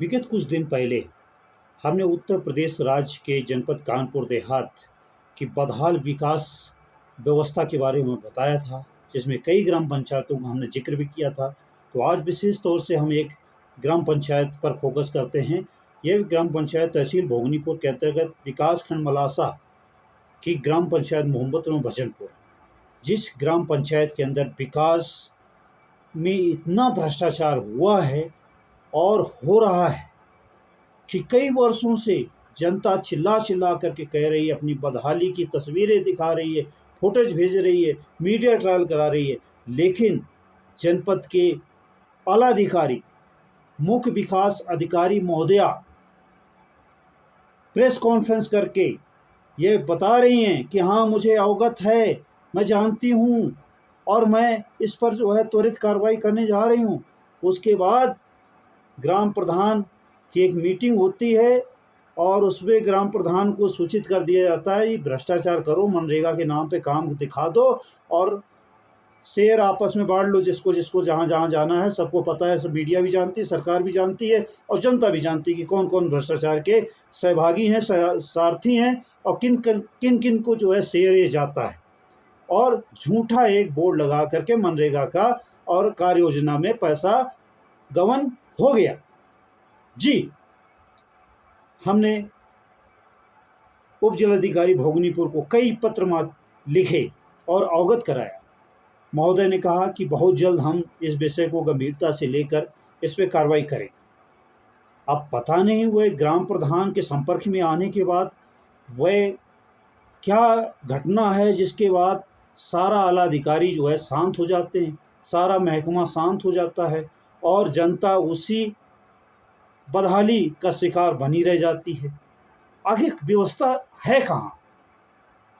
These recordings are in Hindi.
विगत कुछ दिन पहले हमने उत्तर प्रदेश राज्य के जनपद कानपुर देहात की बदहाल विकास व्यवस्था के बारे में बताया था, जिसमें कई ग्राम पंचायतों का हमने जिक्र भी किया था। तो आज विशेष तौर से हम एक ग्राम पंचायत पर फोकस करते हैं। यह ग्राम पंचायत तहसील भोगनीपुर के अंतर्गत विकास खंड मलासा की ग्राम पंचायत मोहम्मदपुर भजनपुर, जिस ग्राम पंचायत के अंदर विकास में इतना भ्रष्टाचार हुआ है और हो रहा है कि कई वर्षों से जनता चिल्ला चिल्ला करके कह रही है, अपनी बदहाली की तस्वीरें दिखा रही है, फुटेज भेज रही है, मीडिया ट्रायल करा रही है, लेकिन जनपद के आला अधिकारी, मुख्य विकास अधिकारी महोदया प्रेस कॉन्फ्रेंस करके ये बता रही हैं कि हाँ, मुझे अवगत है, मैं जानती हूँ और मैं इस पर जो है त्वरित कार्रवाई करने जा रही हूँ। उसके बाद ग्राम प्रधान की एक मीटिंग होती है और उसमें ग्राम प्रधान को सूचित कर दिया जाता है, ये भ्रष्टाचार करो, मनरेगा के नाम पे काम दिखा दो और शेयर आपस में बांट लो, जिसको जिसको जहाँ जहाँ जाना है। सबको पता है, सब मीडिया भी जानती है, सरकार भी जानती है और जनता भी जानती है कि कौन कौन भ्रष्टाचार के सहभागी हैं, सारथी हैं और किन किन को जो है शेयर ये जाता है। और झूठा एक बोर्ड लगा करके मनरेगा का और कार्य योजना में पैसा गबन हो गया। जी, हमने उप जिलाधिकारी भोगनीपुर को कई पत्र लिखे और अवगत कराया। महोदय ने कहा कि बहुत जल्द हम इस विषय को गंभीरता से लेकर इस पर कार्रवाई करें। अब पता नहीं वह ग्राम प्रधान के संपर्क में आने के बाद वह क्या घटना है जिसके बाद सारा आला अधिकारी जो है शांत हो जाते हैं, सारा महकमा शांत हो जाता है और जनता उसी बदहाली का शिकार बनी रह जाती है। आखिर व्यवस्था है कहाँ?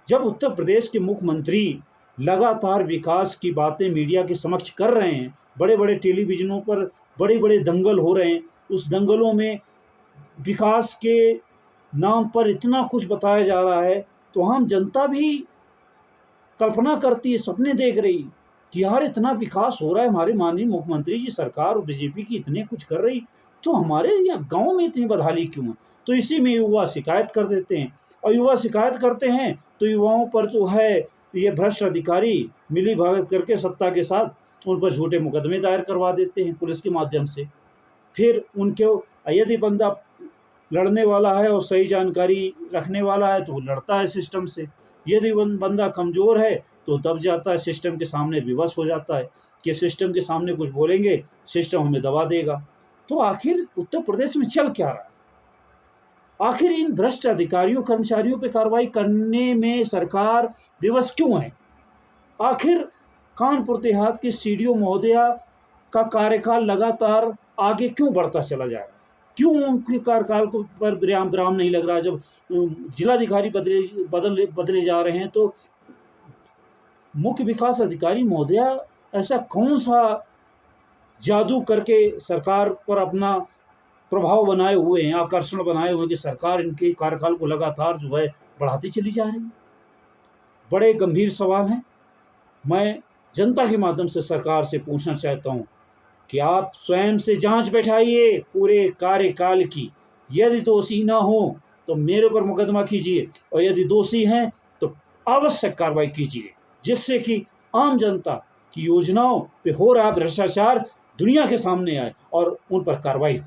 जब उत्तर प्रदेश के मुख्यमंत्री लगातार विकास की बातें मीडिया के समक्ष कर रहे हैं, बड़े बड़े टेलीविजनों पर बड़े बड़े दंगल हो रहे हैं, उस दंगलों में विकास के नाम पर इतना कुछ बताया जा रहा है, तो हम जनता भी कल्पना करती है, सपने देख रही कि यार इतना विकास हो रहा है, हमारे माननीय मुख्यमंत्री जी, सरकार और बीजेपी की इतने कुछ कर रही, तो हमारे यहाँ गांव में इतनी बदहाली क्यों है? तो इसी में युवा शिकायत कर देते हैं और युवा शिकायत करते हैं तो युवाओं पर जो है ये भ्रष्ट अधिकारी मिली भगत करके सत्ता के साथ उन पर झूठे मुकदमे दायर करवा देते हैं पुलिस के माध्यम से। फिर उनके यदि बंदा लड़ने वाला है और सही जानकारी रखने वाला है तो वो लड़ता है सिस्टम से, यदि बंदा कमज़ोर है तो दब जाता है, सिस्टम के सामने विवश हो जाता है कि सिस्टम के सामने कुछ बोलेंगे, सिस्टम हमें दबा देगा। तो आखिर उत्तर प्रदेश में चल क्या रहा है? आखिर इन भ्रष्ट अधिकारियों कर्मचारियों पर कार्रवाई करने में सरकार विवश क्यों है? आखिर कानपुर देहात के सीडीओ महोदया का कार्यकाल लगातार आगे क्यों बढ़ता चला जा रहा है? क्यों उनके कार्यकाल को पर विराम नहीं लग रहा? जब जिलाधिकारी बदले जा रहे हैं तो मुख्य विकास अधिकारी महोदया ऐसा कौन सा जादू करके सरकार पर अपना प्रभाव बनाए हुए हैं, आकर्षण बनाए हुए हैं कि सरकार इनके कार्यकाल को लगातार जो है बढ़ाती चली जा रही है? बड़े गंभीर सवाल हैं। मैं जनता के माध्यम से सरकार से पूछना चाहता हूं कि आप स्वयं से जांच बैठाइए पूरे कार्यकाल की। यदि दोषी ना हो तो मेरे पर मुकदमा कीजिए और यदि दोषी हैं तो आवश्यक कार्रवाई कीजिए, जिससे कि आम जनता की योजनाओं पे हो रहा भ्रष्टाचार दुनिया के सामने आए और उन पर कार्रवाई हो।